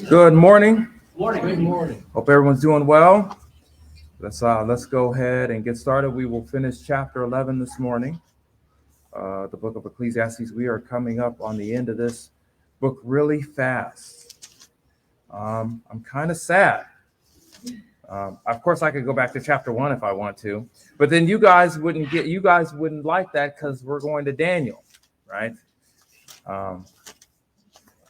Good morning. Good morning. Hope everyone's doing well. Let's go ahead and get started. We will finish chapter 11 this morning. The book of Ecclesiastes. We are coming up on the end of this book really fast. I'm kind of sad. Of course, I could go back to chapter 1 if I want to, but then you guys wouldn't like that because we're going to Daniel, right?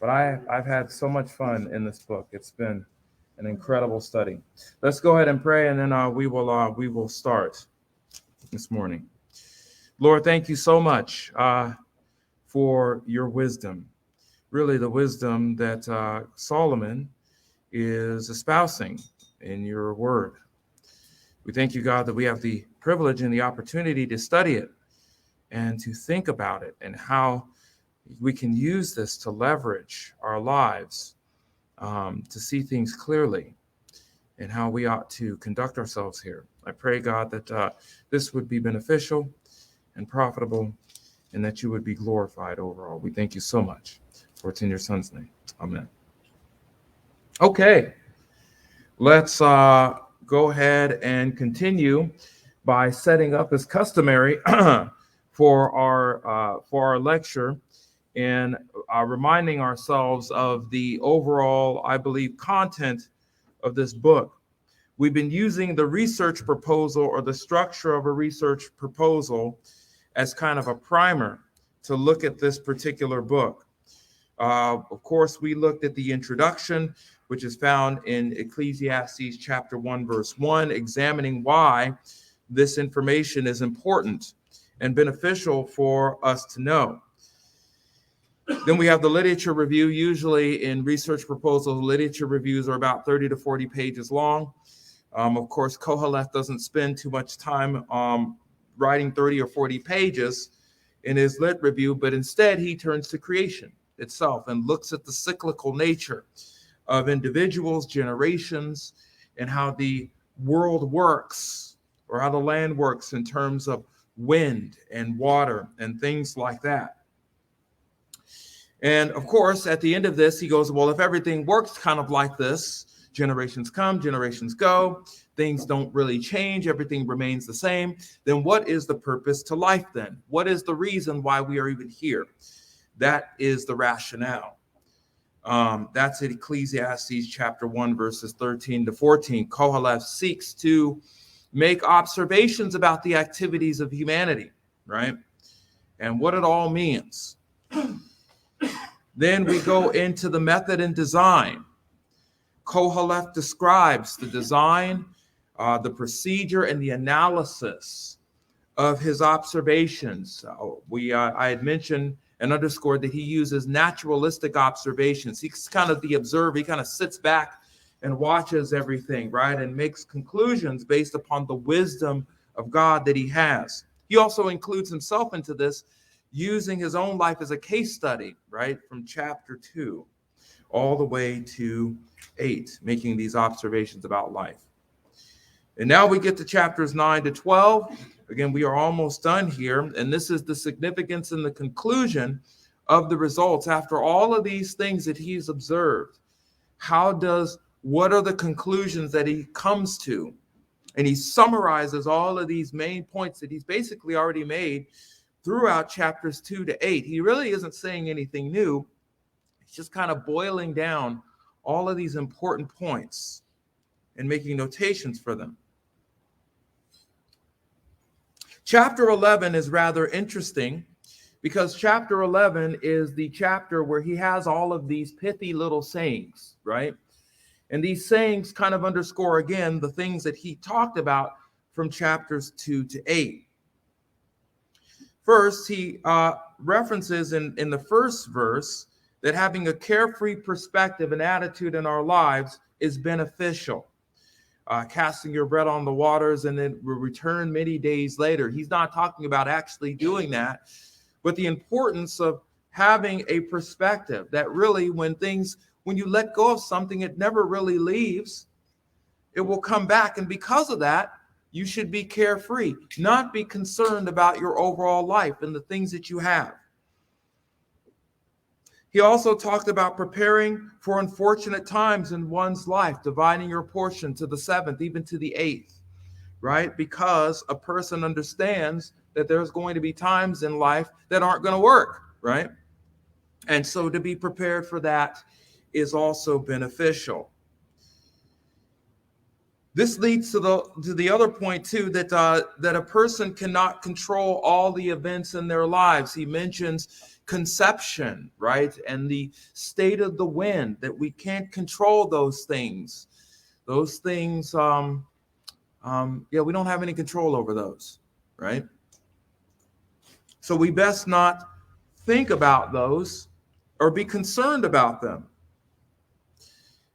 But I've had so much fun in this book. It's been an incredible study. Let's go ahead and pray, and then we will start this morning. Lord, thank you so much for your wisdom, really the wisdom that Solomon is espousing in your word. We thank you, God, that we have the privilege and the opportunity to study it and to think about it and how we can use this to leverage our lives, to see things clearly and how we ought to conduct ourselves here. I pray, God, that this would be beneficial and profitable and that you would be glorified overall. We thank you so much. For it's in your son's name. Amen. Okay, let's go ahead and continue by setting up as customary for our lecture and reminding ourselves of the overall, I believe, content of this book. We've been using the research proposal or the structure of a research proposal as kind of a primer to look at this particular book. Of course, we looked at the introduction, which is found in Ecclesiastes chapter 1, verse 1, examining why this information is important and beneficial for us to know. Then we have the literature review. Usually in research proposals, literature reviews are about 30 to 40 pages long. Of course, Koheleth doesn't spend too much time writing 30 or 40 pages in his lit review, but instead he turns to creation itself and looks at the cyclical nature of individuals, generations, and how the world works or how the land works in terms of wind and water and things like that. And of course, at the end of this, he goes, well, if everything works kind of like this, generations come, generations go, things don't really change, everything remains the same, then what is the purpose to life then? What is the reason why we are even here? That is the rationale. That's in Ecclesiastes chapter 1, verses 13 to 14. Koheleth seeks to make observations about the activities of humanity, right? And what it all means. Then we go into the method and design. Koheleth describes the design, the procedure, and the analysis of his observations. I had mentioned and underscored that he uses naturalistic observations. He's kind of the observer. He kind of sits back and watches everything, right, and makes conclusions based upon the wisdom of God that he has. He also includes himself into this, using his own life as a case study, right, from chapter 2 all the way to 8, making these observations about life. And now we get to chapters 9 to 12. Again, we are almost done here, and this is the significance and the conclusion of the results. After all of these things that he's observed, what are the conclusions that he comes to? And he summarizes all of these main points that he's basically already made throughout chapters 2 to 8. He really isn't saying anything new. He's just kind of boiling down all of these important points and making notations for them. Chapter 11 is rather interesting because chapter 11 is the chapter where he has all of these pithy little sayings, right? And these sayings kind of underscore, again, the things that he talked about from chapters 2 to 8. First, he references in the first verse that having a carefree perspective and attitude in our lives is beneficial. Casting your bread on the waters and then will return many days later. He's not talking about actually doing that, but the importance of having a perspective that really when you let go of something, it never really leaves. It will come back. And because of that, you should be carefree, not be concerned about your overall life and the things that you have. He also talked about preparing for unfortunate times in one's life, dividing your portion to the seventh, even to the eighth, right? Because a person understands that there's going to be times in life that aren't going to work, right? And so to be prepared for that is also beneficial. This leads to the other point too, that a person cannot control all the events in their lives. He mentions conception, right, and the state of the wind, that we can't control those things. Those things, we don't have any control over those, right? So we best not think about those or be concerned about them.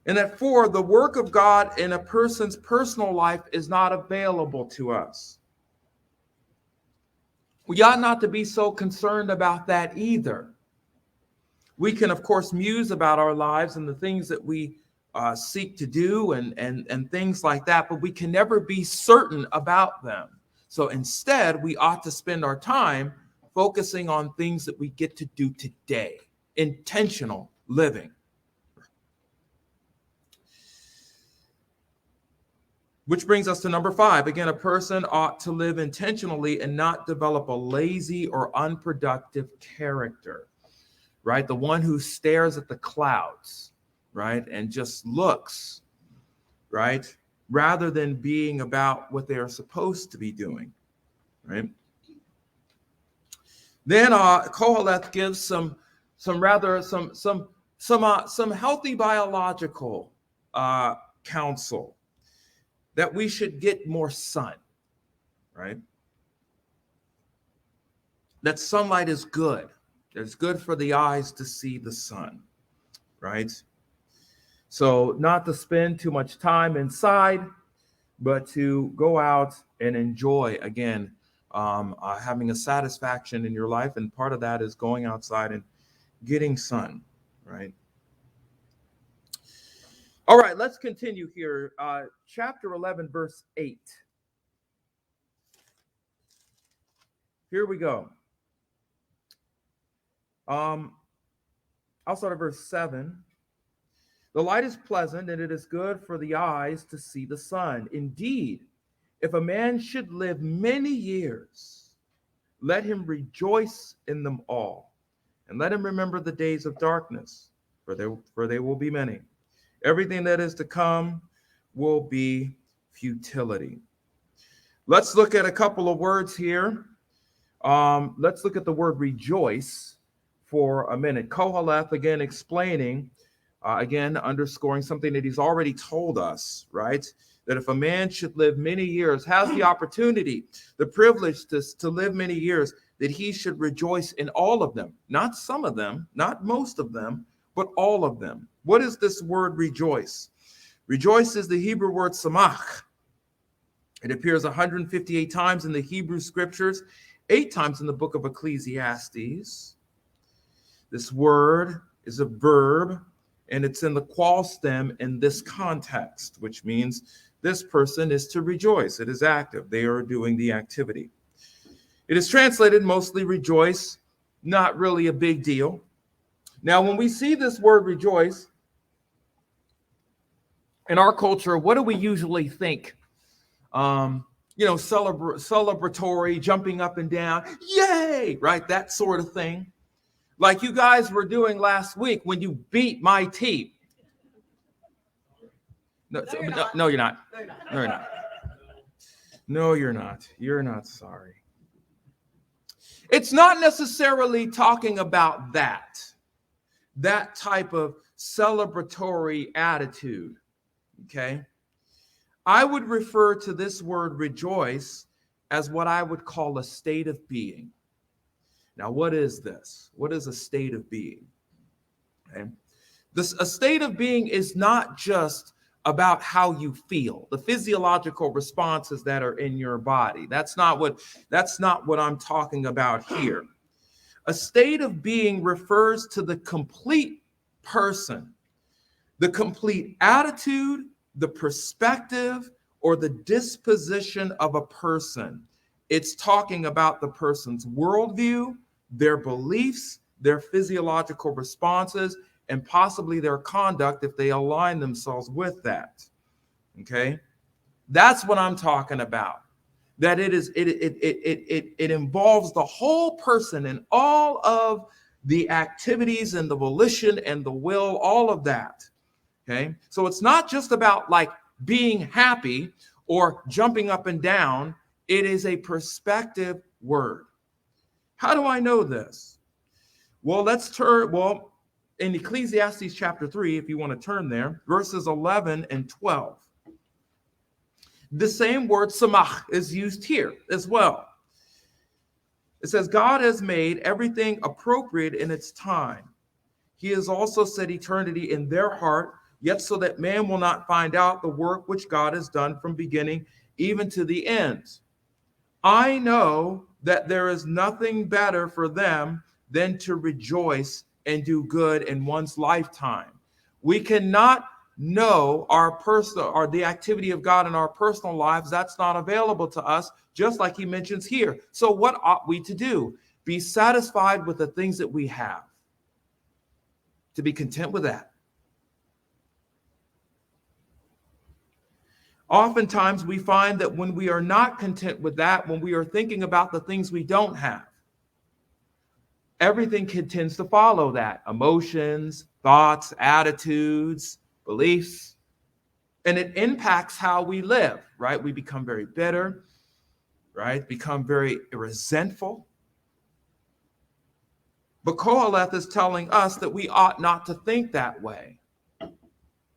And that 4, the work of God in a person's personal life is not available to us. We ought not to be so concerned about that either. We can, of course, muse about our lives and the things that we seek to do and things like that, but we can never be certain about them. So instead, we ought to spend our time focusing on things that we get to do today, intentional living. Which brings us to number 5. Again, a person ought to live intentionally and not develop a lazy or unproductive character, right? The one who stares at the clouds, right? And just looks, right? Rather than being about what they are supposed to be doing, right? Then Koheleth gives some healthy biological counsel, that we should get more sun, right? That sunlight is good. It's good for the eyes to see the sun, right? So not to spend too much time inside, but to go out and enjoy, again, having a satisfaction in your life. And part of that is going outside and getting sun, right? All right, let's continue here. Chapter 11, verse 8. Here we go. I'll start at verse 7. The light is pleasant, and it is good for the eyes to see the sun. Indeed, if a man should live many years, let him rejoice in them all, and let him remember the days of darkness, for they will be many. Everything that is to come will be futility. Let's look at a couple of words here. Let's look at the word rejoice for a minute. Koheleth, again, explaining, again, underscoring something that he's already told us, right? That if a man should live many years, has the opportunity, the privilege to live many years, that he should rejoice in all of them. Not some of them, not most of them, but all of them. What is this word rejoice? Rejoice is the Hebrew word samach. It appears 158 times in the Hebrew scriptures, 8 times in the book of Ecclesiastes. This word is a verb, and it's in the qual stem in this context, which means this person is to rejoice. It is active. They are doing the activity. It is translated mostly rejoice, not really a big deal. Now, when we see this word rejoice in our culture, what do we usually think? Celebratory, jumping up and down, yay, right? That sort of thing. Like you guys were doing last week when you beat my team. No, you're not. No, you're not. No, you're not. You're not sorry. It's not necessarily talking about that type of celebratory attitude, okay? I would refer to this word rejoice as what I would call a state of being. Now, what is this? What is a state of being? Okay. A state of being is not just about how you feel, the physiological responses that are in your body. That's not what I'm talking about here. A state of being refers to the complete person, the complete attitude, the perspective, or the disposition of a person. It's talking about the person's worldview, their beliefs, their physiological responses, and possibly their conduct if they align themselves with that. Okay, that's what I'm talking about. That it involves the whole person and all of the activities and the volition and the will, all of that. Okay, so it's not just about like being happy or jumping up and down. It is a perspective word. How do I know this? Well, let's turn, well, in Ecclesiastes chapter 3, if you want to turn there, verses 11 and 12. The same word samach is used here as well. It says, God has made everything appropriate in its time. He has also set eternity in their heart, yet so that man will not find out the work which God has done from beginning even to the end. I know that there is nothing better for them than to rejoice and do good in one's lifetime. We cannot know our personal or the activity of God in our personal lives. That's not available to us, just like he mentions here. So what ought we to do? Be satisfied with the things that we have. To be content with that. Oftentimes we find that when we are not content with that, when we are thinking about the things we don't have, everything tends to follow that. Emotions, thoughts, attitudes, beliefs, and it impacts how we live, right? We become very bitter, right? Become very resentful. But Koheleth is telling us that we ought not to think that way,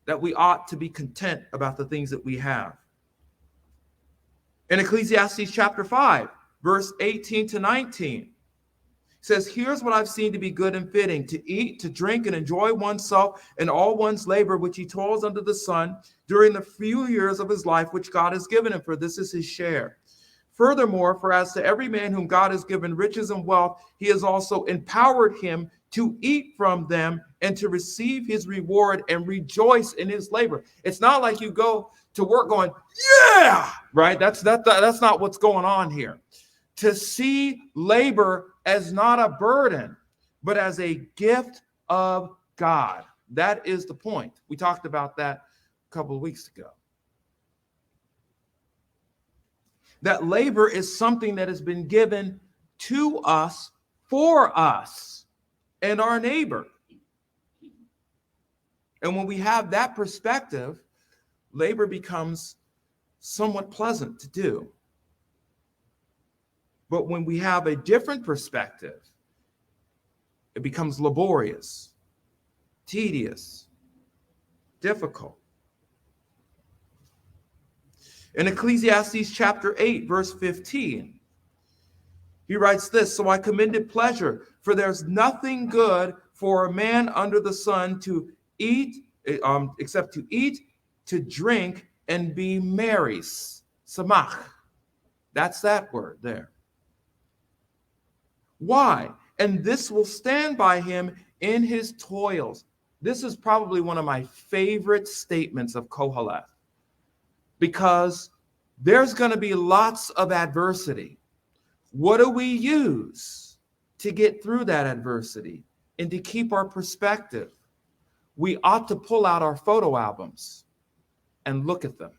that we ought to be content about the things that we have. In Ecclesiastes chapter 5, verse 18 to 19, says, here's what I've seen to be good and fitting, to eat, to drink, and enjoy oneself and all one's labor, which he toils under the sun during the few years of his life, which God has given him, for this is his share. Furthermore, for as to every man whom God has given riches and wealth, he has also empowered him to eat from them and to receive his reward and rejoice in his labor. It's not like you go to work going, yeah, right? That's not what's going on here. To see labor as not a burden, but as a gift of God. That is the point. We talked about that a couple of weeks ago. That labor is something that has been given to us, for us, and our neighbor. And when we have that perspective, labor becomes somewhat pleasant to do. But when we have a different perspective, it becomes laborious, tedious, difficult. In Ecclesiastes chapter 8, verse 15, he writes this, so I commended pleasure, for there's nothing good for a man under the sun to eat, except to eat, to drink, and be merry. Samach. That's that word there. Why? And this will stand by him in his toils. This is probably one of my favorite statements of Koheleth, because there's going to be lots of adversity. What do we use to get through that adversity and to keep our perspective? We ought to pull out our photo albums and look at them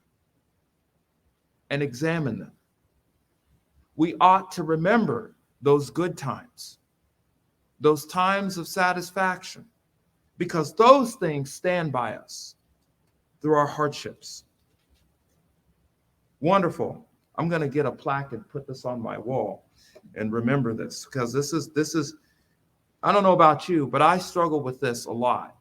and examine them. We ought to remember those good times, those times of satisfaction, because those things stand by us through our hardships. Wonderful. I'm going to get a plaque and put this on my wall and remember this, because this is, I don't know about you, but I struggle with this a lot.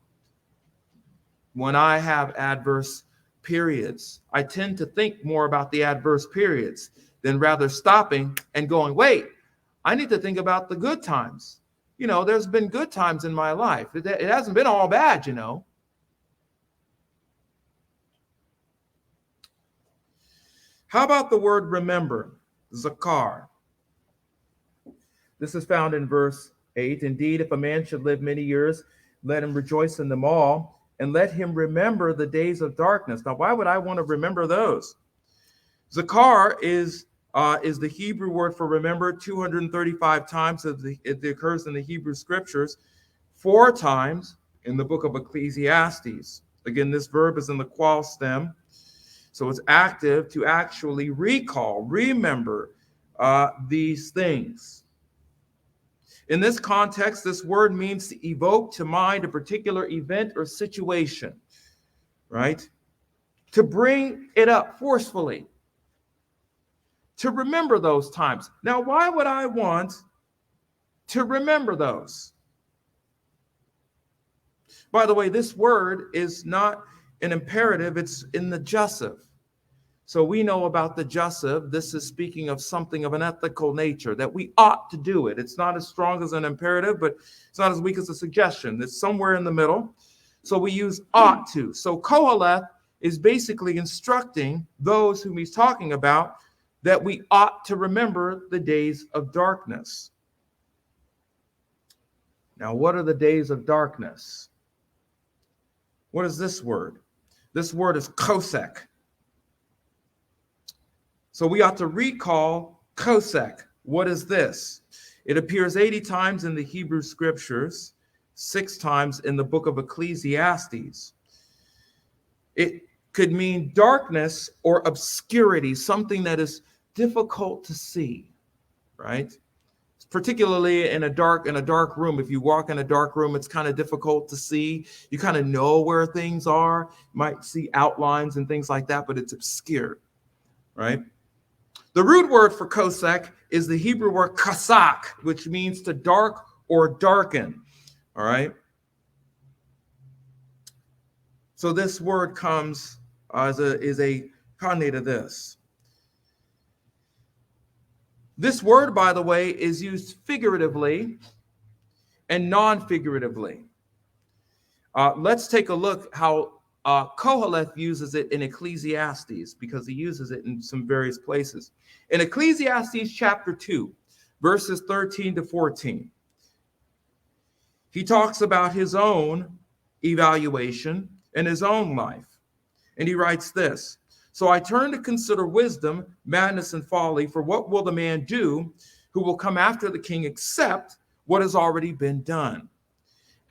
When I have adverse periods, I tend to think more about the adverse periods than rather stopping and going, wait, I need to think about the good times. You know, there's been good times in my life. It hasn't been all bad, you know. How about the word remember? Zakar. This is found in verse 8. Indeed, if a man should live many years, let him rejoice in them all, and let him remember the days of darkness. Now, why would I want to remember those? Zakar is is the Hebrew word for remember. 235 times it occurs in the Hebrew scriptures, 4 times in the book of Ecclesiastes. Again, this verb is in the qual stem, so it's active to actually recall, remember these things. In this context, this word means to evoke to mind a particular event or situation, right? To bring it up forcefully, to remember those times. Now, why would I want to remember those? By the way, this word is not an imperative, it's in the jussive. So we know about the jussive. This is speaking of something of an ethical nature, that we ought to do it. It's not as strong as an imperative, but it's not as weak as a suggestion. It's somewhere in the middle. So we use ought to. So Koheleth is basically instructing those whom he's talking about that we ought to remember the days of darkness. Now, what are the days of darkness? What is this word? This word is kosek. So we ought to recall kosek. What is this? It appears 80 times in the Hebrew scriptures, 6 times in the book of Ecclesiastes. It could mean darkness or obscurity, something that is difficult to see, right? Particularly in a dark room. If you walk in a dark room, it's kind of difficult to see. You kind of know where things are. You might see outlines and things like that, but it's obscure, right? The root word for kosek is the Hebrew word kasak, which means to dark or darken, all right? So this word comes is a cognate of this. This word, by the way, is used figuratively and non-figuratively. Let's take a look how Koheleth uses it in Ecclesiastes, because he uses it in some various places. In Ecclesiastes chapter 2, verses 13 to 14, he talks about his own evaluation and his own life. And he writes this: "So I turn to consider wisdom, madness, and folly, for what will the man do who will come after the king except what has already been done?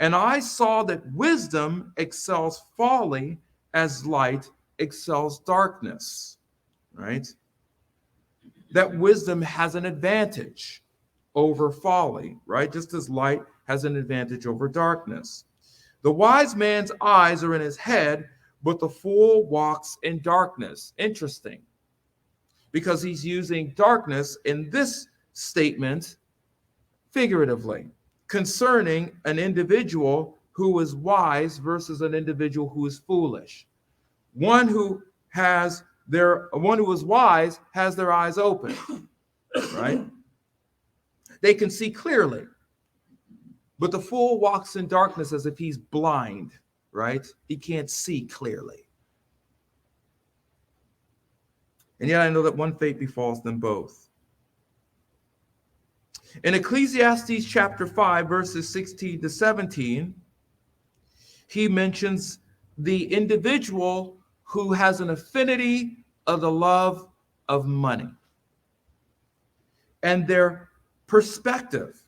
And I saw that wisdom excels folly as light excels darkness," right? That wisdom has an advantage over folly, right? Just as light has an advantage over darkness. "The wise man's eyes are in his head, but the fool walks in darkness." Interesting, because he's using darkness in this statement figuratively, concerning an individual who is wise versus an individual who is foolish. One who is wise has their eyes open, right? They can see clearly. But the fool walks in darkness as if he's blind, right? He can't see clearly. And yet I know that one fate befalls them both. In Ecclesiastes chapter 5, verses 16 to 17, he mentions the individual who has an affinity of the love of money and their perspective.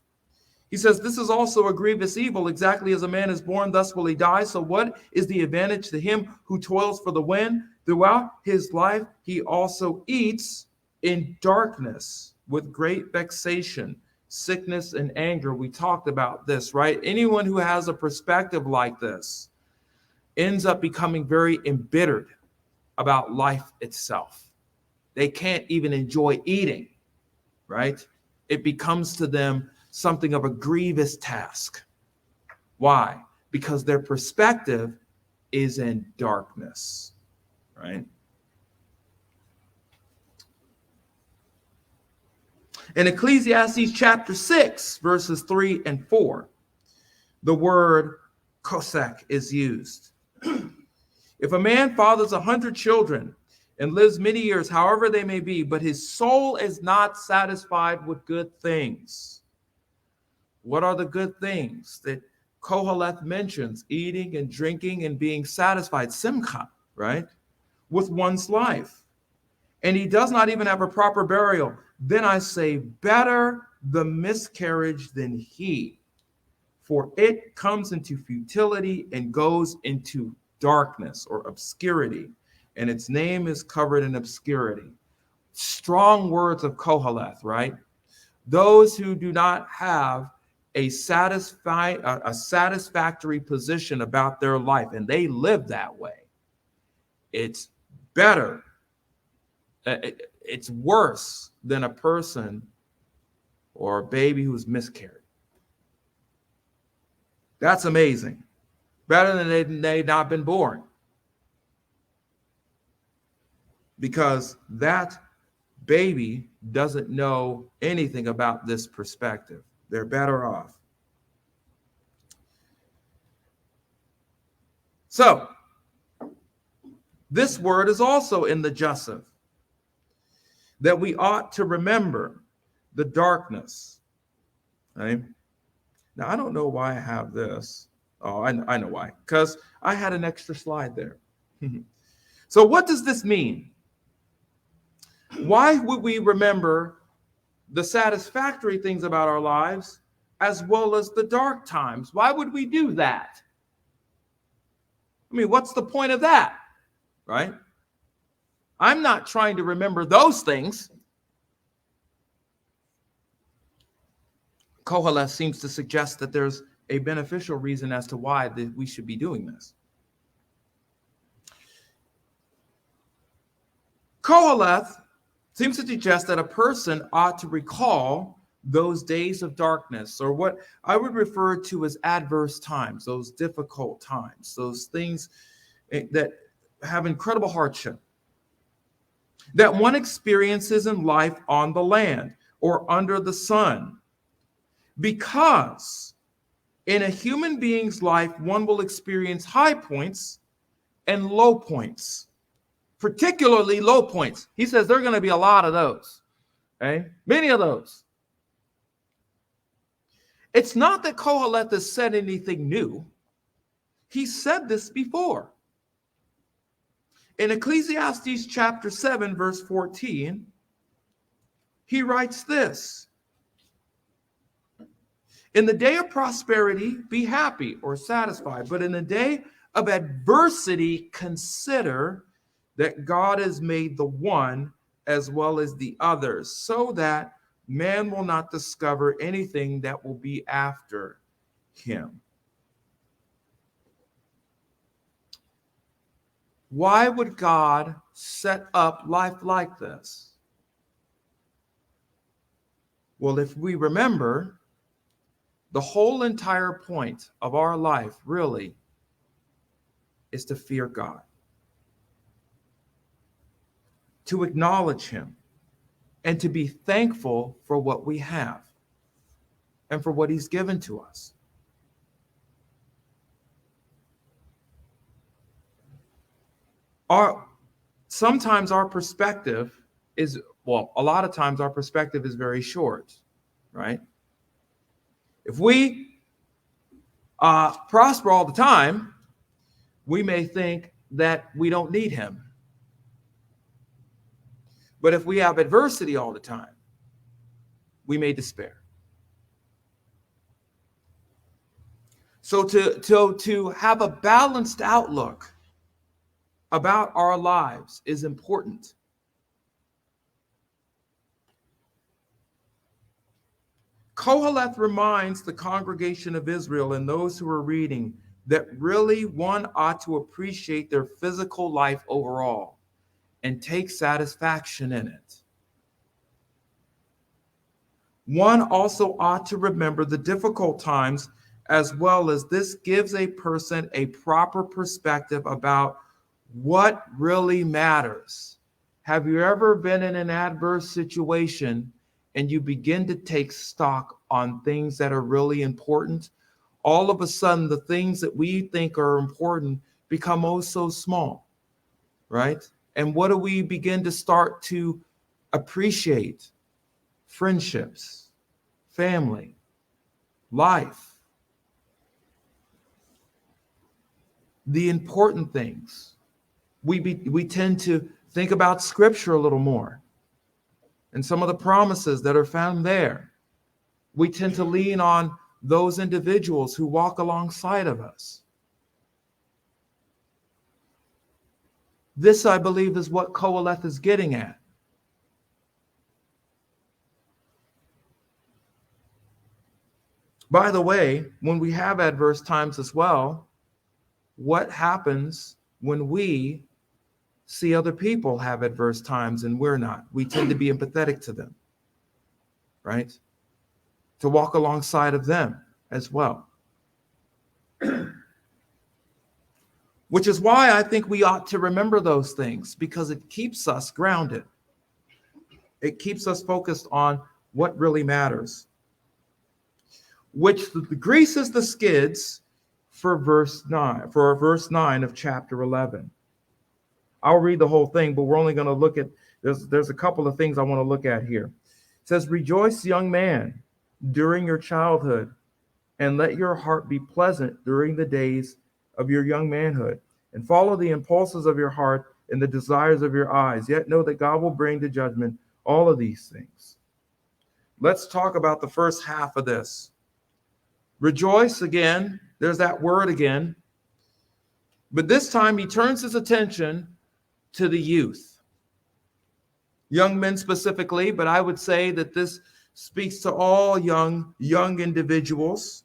He says, "This is also a grievous evil. Exactly as a man is born, thus will he die. So what is the advantage to him who toils for the wind? Throughout his life, he also eats in darkness with great vexation, sickness, and anger." We talked about this, right? Anyone who has a perspective like this ends up becoming very embittered about life itself. They can't even enjoy eating, right? It becomes to them something of a grievous task. Why? Because their perspective is in darkness, right? In Ecclesiastes chapter 6, verses 3 and 4, the word kosek is used. "If a man fathers 100 children and lives many years, however they may be, but his soul is not satisfied with good things." What are the good things that Koheleth mentions? Eating and drinking and being satisfied, simcha, right? With one's life. and he does not even have a proper burial, then I say, better the miscarriage than he, for it comes into futility and goes into darkness or obscurity, and its name is covered in obscurity. Strong words of Koheleth, right? Those who do not have a satisfactory position about their life, and they live that way. It's better. It's worse than a person or a baby who's miscarried. That's amazing. Better than they've not been born. Because that baby doesn't know anything about this perspective. They're better off. So, this word is also in the Jussive, that we ought to remember the darkness. Right? Now, I don't know why I have this. Oh, I know why. Because I had an extra slide there. So what does this mean? Why would we remember the satisfactory things about our lives as well as the dark times? Why would we do that? I mean, what's the point of that? Right? I'm not trying to remember those things. Koheleth seems to suggest that there's a beneficial reason as to why we should be doing this. Koheleth seems to suggest that a person ought to recall those days of darkness, or what I would refer to as adverse times, those difficult times, those things that have incredible hardship that one experiences in life on the land or under the sun. Because in a human being's life, one will experience high points and low points, particularly low points. He says there are going to be a lot of those, okay? Many of those. It's not that Koheleth has said anything new. He said this before. In Ecclesiastes chapter 7, verse 14, he writes this: in the day of prosperity, be happy or satisfied. But in the day of adversity, consider that God has made the one as well as the others, so that man will not discover anything that will be after him. Why would God set up life like this? Well, if we remember, the whole entire point of our life really is to fear God, to acknowledge him, and to be thankful for what we have and for what he's given to us. Sometimes our perspective is, well, a lot of times our perspective is very short, right? If we prosper all the time, we may think that we don't need him. But if we have adversity all the time, we may despair. So to have a balanced outlook about our lives is important. Koheleth reminds the congregation of Israel and those who are reading that really one ought to appreciate their physical life overall and take satisfaction in it. One also ought to remember the difficult times, as well as this gives a person a proper perspective about what really matters. Have you ever been in an adverse situation and you begin to take stock on things that are really important? All of a sudden, the things that we think are important become oh so small, right? And what do we begin to start to appreciate? Friendships, family, life, the important things. We tend to Think about Scripture a little more and some of the promises that are found there. We tend to lean on those individuals who walk alongside of us. This, I believe, is what Qoheleth is getting at. By the way, when we have adverse times as well, what happens when we see other people have adverse times and we're not? We tend to be empathetic to them, right? To walk alongside of them as well. Which is why I think we ought to remember those things, because it keeps us grounded. It keeps us focused on what really matters. Which greases the skids for verse 9 of chapter 11. I'll read the whole thing, but we're only going to look at, there's a couple of things I want to look at here. It says, rejoice, young man, during your childhood, and let your heart be pleasant during the days of your young manhood, and follow the impulses of your heart and the desires of your eyes. Yet know that God will bring to judgment all of these things. Let's talk about the first half of this. Rejoice again. There's that word again. But this time he turns his attention to the youth. Young men specifically, but I would say that this speaks to all young individuals.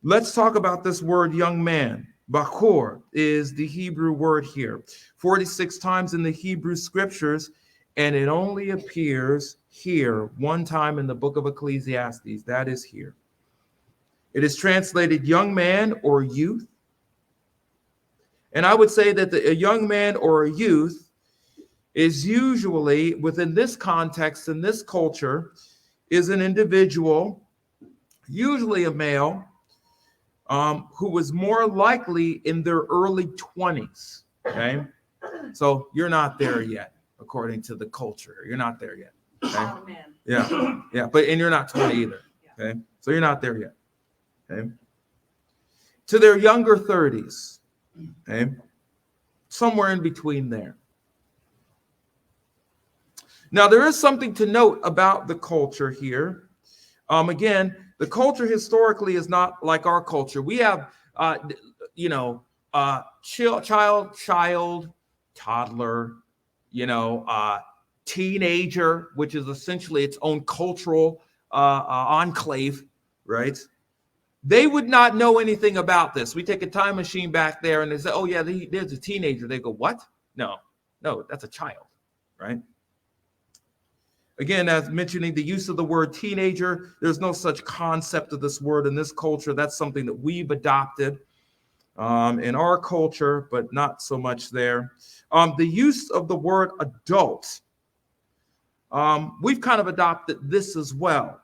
Let's talk about this word young man. Bachor is the Hebrew word here. 46 times in the Hebrew scriptures, and it only appears here one time in the book of Ecclesiastes. That is here. It is translated young man or youth. And I would say that a young man or a youth is usually, within this context, in this culture, is an individual, usually a male, who was more likely in their early 20s. Okay. So you're not there yet, according to the culture. You're not there yet. Okay? Oh, man. Yeah. Yeah. And you're not 20 either. Okay. So you're not there yet. Okay. To their younger 30s. Okay. Somewhere in between there. Now, there is something to note about the culture here. Again, the culture historically is not like our culture. We have, child, toddler, teenager, which is essentially its own cultural enclave, right? They would not know anything about this. We take a time machine back there and they say, oh, yeah, there's a teenager. They go, what? No, that's a child, right? Again, as mentioning the use of the word teenager, there's no such concept of this word in this culture. That's something that we've adopted in our culture, but not so much there. The use of the word adult, we've kind of adopted this as well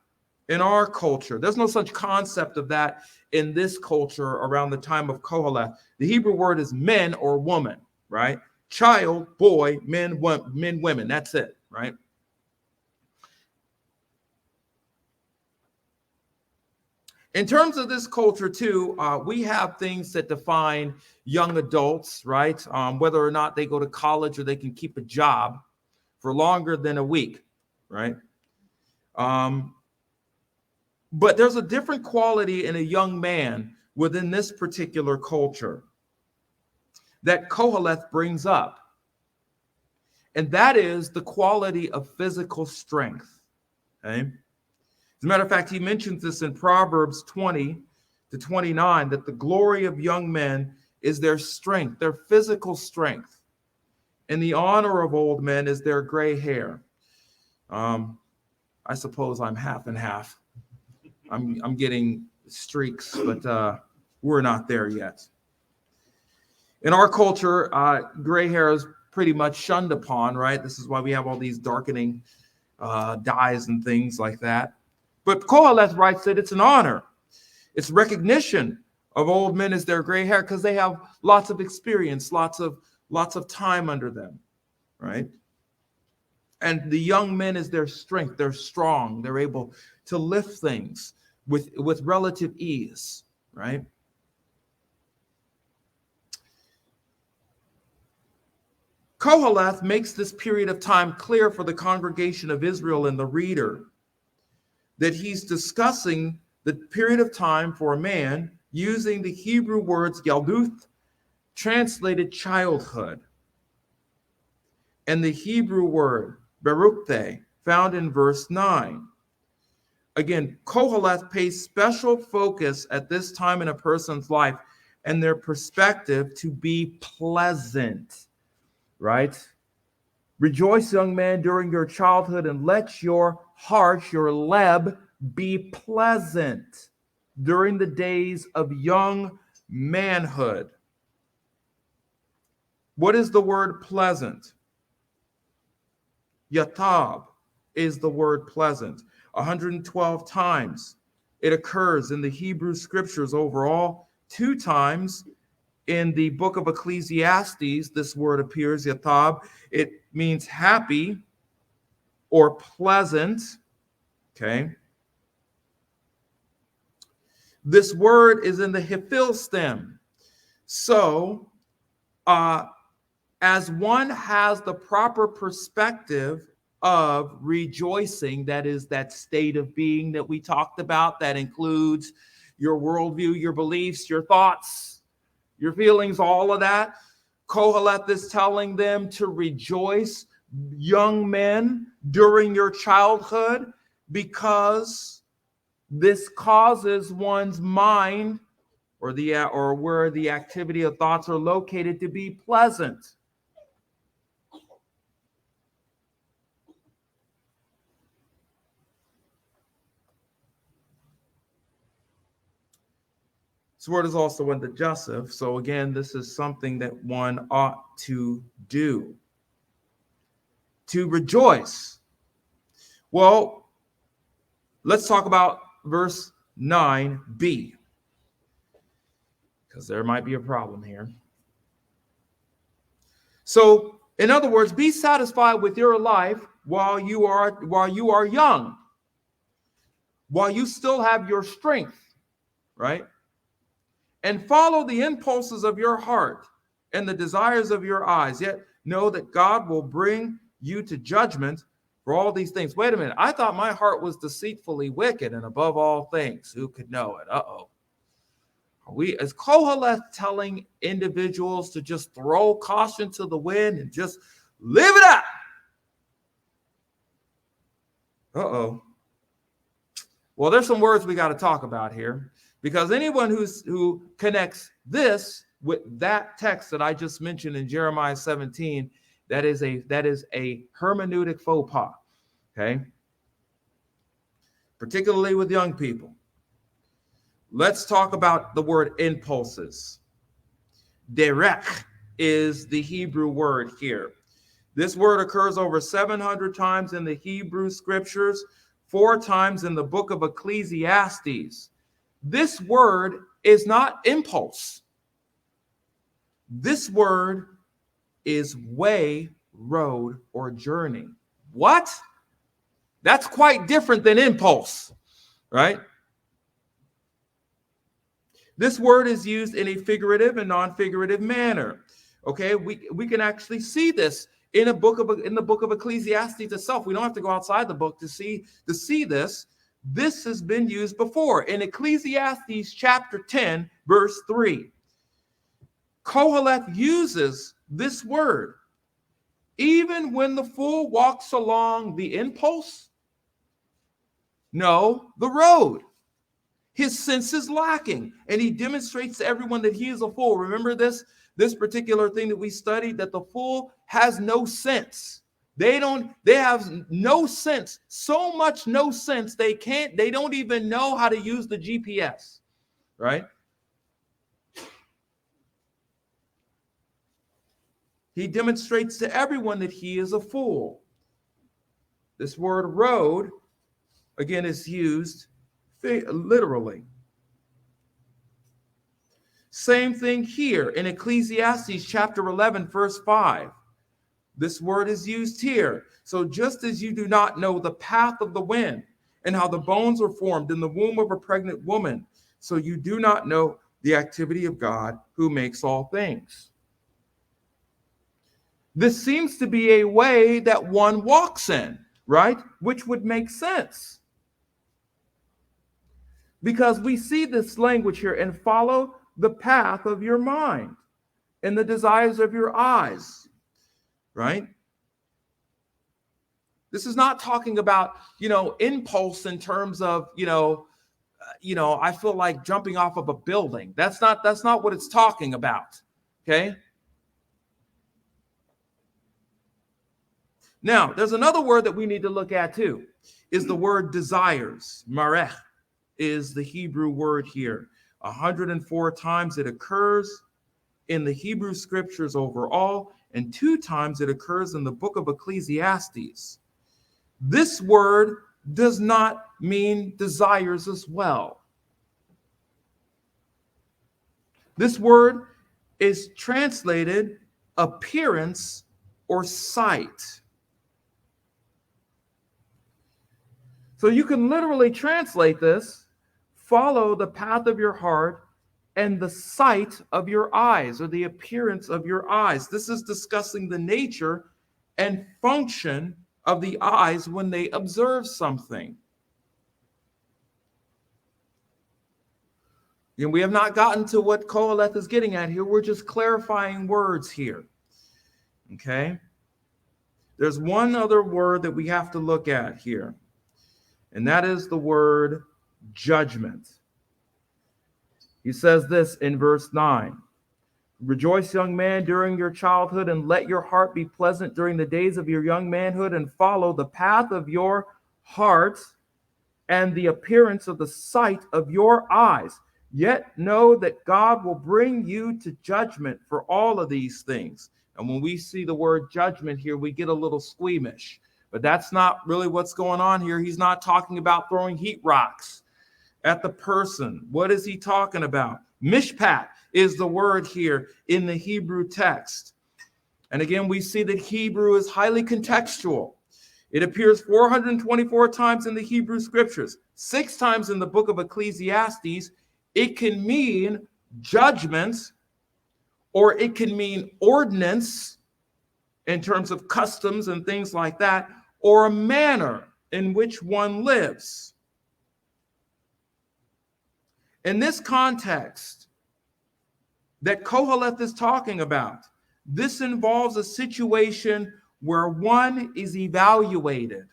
in our culture. There's no such concept of that in this culture around the time of Qoheleth. The Hebrew word is men or woman, right? Child, boy, men, women. That's it, right? In terms of this culture, too, we have things that define young adults, right? Whether or not they go to college or they can keep a job for longer than a week, right? But there's a different quality in a young man within this particular culture that Qoheleth brings up. And that is the quality of physical strength, okay? As a matter of fact, he mentions this in Proverbs 20 to 29, that the glory of young men is their strength, their physical strength. And the honor of old men is their gray hair. I suppose I'm half and half. I'm getting streaks, but we're not there yet. In our culture, gray hair is pretty much shunned upon, right? This is why we have all these darkening dyes and things like that. But Qoheleth writes that it's an honor. It's recognition of old men as their gray hair because they have lots of experience, lots of time under them, right? And the young men is their strength. They're strong. They're able to lift things with relative ease, right? Koheleth makes this period of time clear for the congregation of Israel and the reader that he's discussing the period of time for a man using the Hebrew words Yalduth, translated childhood, and the Hebrew word Berukte, found in verse 9. Again, Koheleth pays special focus at this time in a person's life and their perspective to be pleasant, right? Rejoice, young man, during your childhood, and let your heart, your leb, be pleasant during the days of young manhood. What is the word pleasant? Yatab is the word pleasant. 112 times it occurs in the Hebrew scriptures overall. 2 times in the book of Ecclesiastes, this word appears, yatab. It means happy or pleasant. Okay. This word is in the Hifil stem. So, as one has the proper perspective of rejoicing, that is that state of being that we talked about, that includes your worldview, your beliefs, your thoughts, your feelings, all of that. Koheleth is telling them to rejoice, young men, during your childhood, because this causes one's mind or where the activity of thoughts are located to be pleasant. This word is also in the Joseph. So again, this is something that one ought to do. To rejoice. Well, let's talk about verse 9b, because there might be a problem here. So, in other words, be satisfied with your life while you are young, while you still have your strength, right? And follow the impulses of your heart and the desires of your eyes. Yet know that God will bring you to judgment for all these things. Wait a minute. I thought my heart was deceitfully wicked and above all things. Who could know it? Is Koheleth telling individuals to just throw caution to the wind and just live it up? Well, there's some words we got to talk about here. Because anyone who connects this with that text that I just mentioned in Jeremiah 17, that is a hermeneutic faux pas, okay? Particularly with young people. Let's talk about the word impulses. Derech is the Hebrew word here. This word occurs over 700 times in the Hebrew scriptures, 4 times in the book of Ecclesiastes. This word is not impulse. This word is way, road, or journey. What? That's quite different than impulse, right? This word is used in a figurative and non-figurative manner. Okay, we can actually see this in the book of Ecclesiastes itself. We don't have to go outside the book to see this. This has been used before in Ecclesiastes chapter 10, verse 3. Koheleth uses this word. Even when the fool walks along the impulse, no, the road. His sense is lacking, and he demonstrates to everyone that he is a fool. Remember this particular thing that we studied, that the fool has no sense. They have no sense, so much no sense, they don't even know how to use the GPS, right? He demonstrates to everyone that he is a fool. This word road, again, is used literally. Same thing here in Ecclesiastes chapter 11, verse 5. This word is used here. So just as you do not know the path of the wind and how the bones are formed in the womb of a pregnant woman, so you do not know the activity of God who makes all things. This seems to be a way that one walks in, right? Which would make sense. Because we see this language here, and follow the path of your mind and the desires of your eyes, right? This is not talking about, impulse in terms of, I feel like jumping off of a building. That's not what it's talking about. Okay. Now, there's another word that we need to look at too, is the word desires. Marech is the Hebrew word here. 104 times it occurs in the Hebrew scriptures overall, and 2 times it occurs in the book of Ecclesiastes. This word does not mean desires as well. This word is translated appearance or sight. So you can literally translate this, follow the path of your heart and the sight of your eyes, or the appearance of your eyes. This is discussing the nature and function of the eyes when they observe something. And we have not gotten to what Koheleth is getting at here. We're just clarifying words here. Okay? There's one other word that we have to look at here, and that is the word judgment. He says this in verse 9. Rejoice, young man, during your childhood, and let your heart be pleasant during the days of your young manhood, and follow the path of your heart and the appearance of the sight of your eyes. Yet know that God will bring you to judgment for all of these things. And when we see the word judgment here, we get a little squeamish. But that's not really what's going on here. He's not talking about throwing heat rocks at the person. What is he talking about? Mishpat is the word here in the Hebrew text. And again, we see that Hebrew is highly contextual. It appears 424 times in the Hebrew scriptures, 6 times in the book of Ecclesiastes. It can mean judgment, or it can mean ordinance in terms of customs and things like that, or a manner in which one lives. In this context that Koheleth is talking about, this involves a situation where one is evaluated.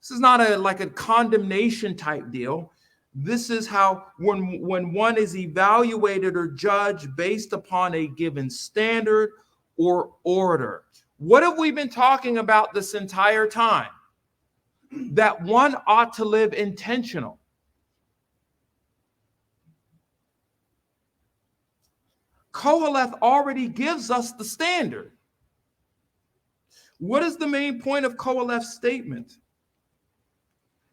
This is not like a condemnation type deal. This is how when one is evaluated or judged based upon a given standard or order. What have we been talking about this entire time? That one ought to live intentional. Koheleth already gives us the standard. What is the main point of Koheleth's statement?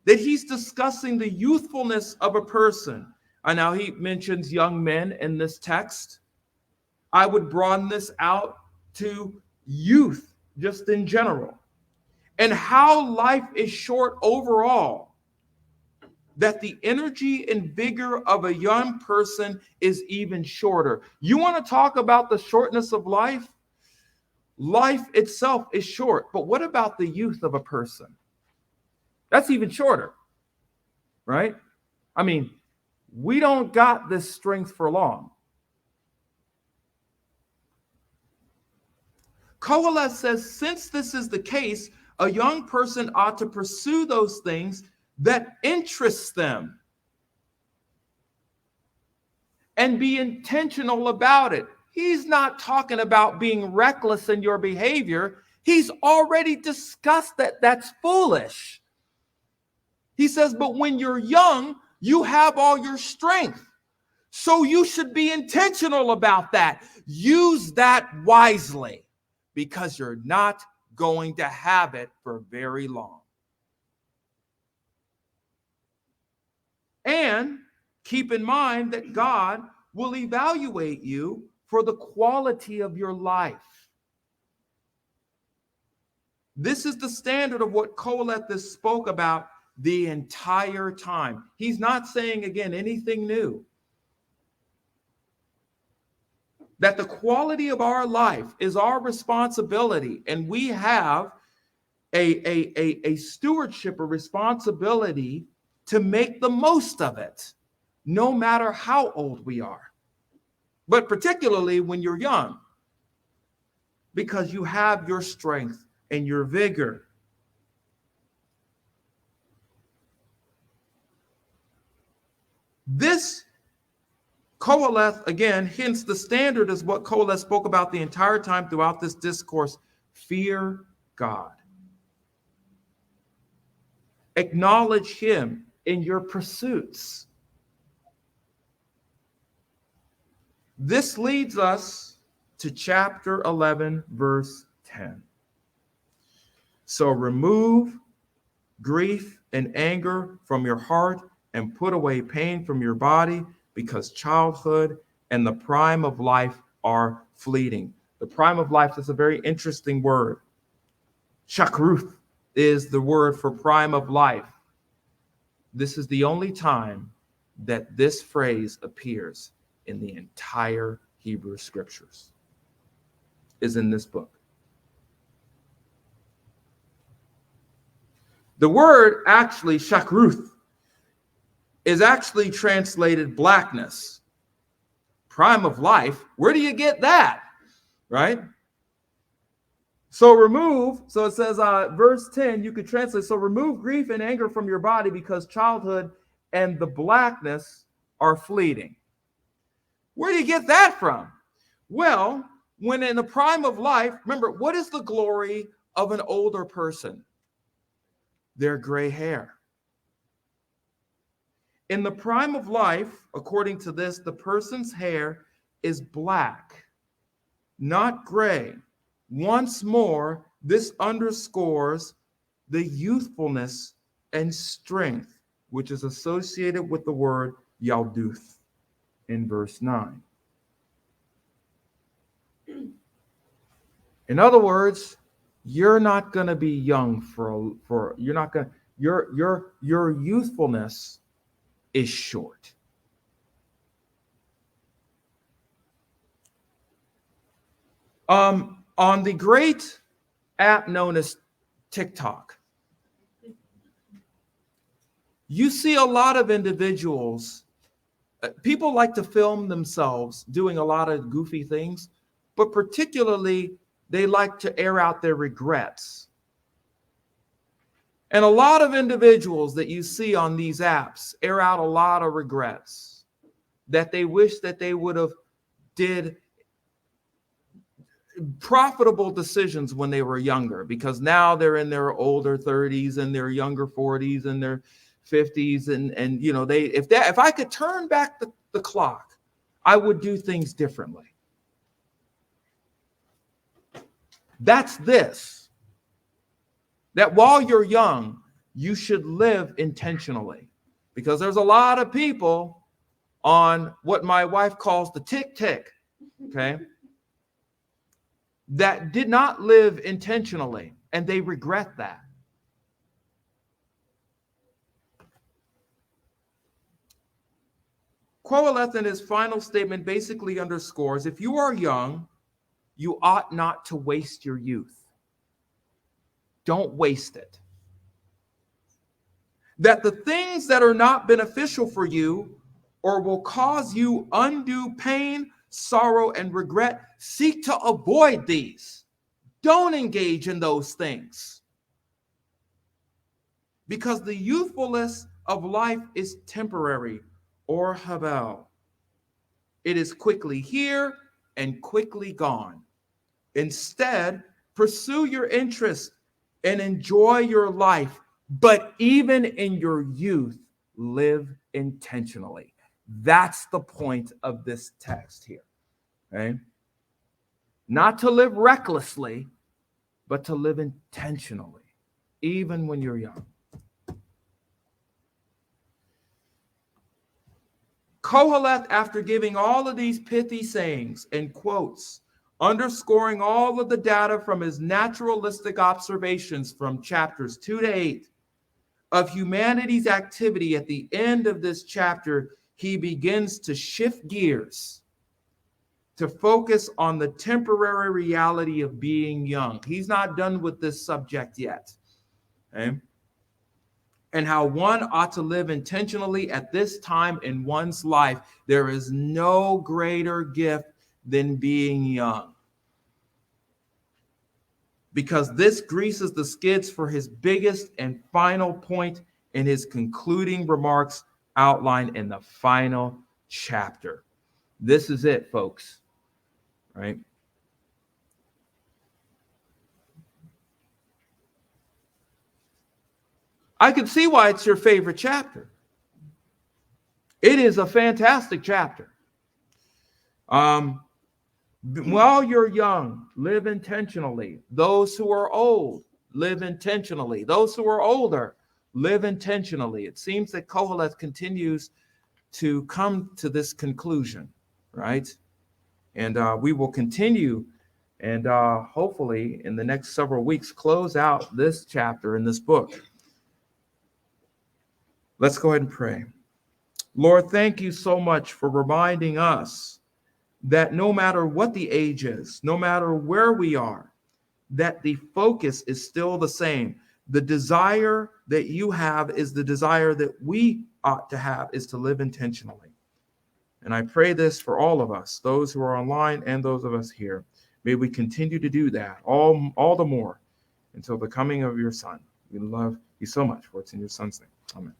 That he's discussing the youthfulness of a person. And now he mentions young men in this text. I would broaden this out to youth just in general, and how life is short overall, that the energy and vigor of a young person is even shorter. You want to talk about the shortness of life? Life itself is short, but what about the youth of a person? That's even shorter, right? I mean, we don't got this strength for long. Koheleth says, since this is the case, a young person ought to pursue those things that interest them and be intentional about it. He's not talking about being reckless in your behavior. He's already discussed that that's foolish. He says, but when you're young, you have all your strength. So you should be intentional about that. Use that wisely, because you're not going to have it for very long. And keep in mind that God will evaluate you for the quality of your life. This is the standard of what Koheleth spoke about the entire time. He's not saying, again, anything new. that the quality of our life is our responsibility, and we have a stewardship, a responsibility to make the most of it, no matter how old we are, but particularly when you're young, because you have your strength and your vigor. This Koheleth, again, hence the standard is what Koheleth spoke about the entire time throughout this discourse. Fear God. Acknowledge him in your pursuits. This leads us to chapter 11, verse 10. So remove grief and anger from your heart and put away pain from your body, because childhood and the prime of life are fleeting. The prime of life is a very interesting word. Shakruth is the word for prime of life. This is the only time that this phrase appears in the entire Hebrew scriptures, is in this book. The word actually, shakruth, is actually translated blackness. Prime of life, where do you get that? Right? So remove, so it says, verse 10, you could translate, so remove grief and anger from your body, because childhood and the blackness are fleeting. Where do you get that from? Well, when in the prime of life, remember, what is the glory of an older person? Their gray hair. In the prime of life, according to this, the person's hair is black, not gray. Once more, this underscores the youthfulness and strength which is associated with the word yalduth in verse 9. In other words, you're not going to be young for you're not going to, your youthfulness is short. On the great app known as TikTok, you see a lot of individuals, people like to film themselves doing a lot of goofy things, but particularly they like to air out their regrets. And a lot of individuals that you see on these apps air out a lot of regrets that they wish that they would have did profitable decisions when they were younger, because now they're in their older 30s and their younger 40s and their 50s, and you know, if I could turn back the clock, I would do things differently. That's this. That while you're young, you should live intentionally, because there's a lot of people on what my wife calls the tick, okay, that did not live intentionally, and they regret that. Koheleth in his final statement basically underscores, if you are young, you ought not to waste your youth. Don't waste it. That the things that are not beneficial for you or will cause you undue pain, sorrow, and regret, seek to avoid these. Don't engage in those things. Because the youthfulness of life is temporary, or habal. It is quickly here and quickly gone. Instead, pursue your interest and enjoy your life, but even in your youth, live intentionally. That's the point of this text here. Okay? Not to live recklessly, but to live intentionally, even when you're young. Koheleth, after giving all of these pithy sayings and quotes, underscoring all of the data from his naturalistic observations from chapters 2 to 8 of humanity's activity, at the end of this chapter, he begins to shift gears to focus on the temporary reality of being young. He's not done with this subject yet. Okay? And how one ought to live intentionally at this time in one's life. There is no greater gift than being young. Because this greases the skids for his biggest and final point in his concluding remarks outlined in the final chapter. This is it, folks. Right? I can see why it's your favorite chapter. It is a fantastic chapter. While you're young, live intentionally. Those who are old, live intentionally. Those who are older, live intentionally. It seems that Koheleth continues to come to this conclusion, right? And we will continue and hopefully in the next several weeks close out this chapter in this book. Let's go ahead and pray. Lord, thank you so much for reminding us that no matter what the age is, no matter where we are, that the focus is still the same. The desire that you have is the desire that we ought to have, is to live intentionally. And I pray this for all of us, those who are online and those of us here. May we continue to do that all the more until the coming of your Son. We love you so much, for it's in your Son's name. Amen.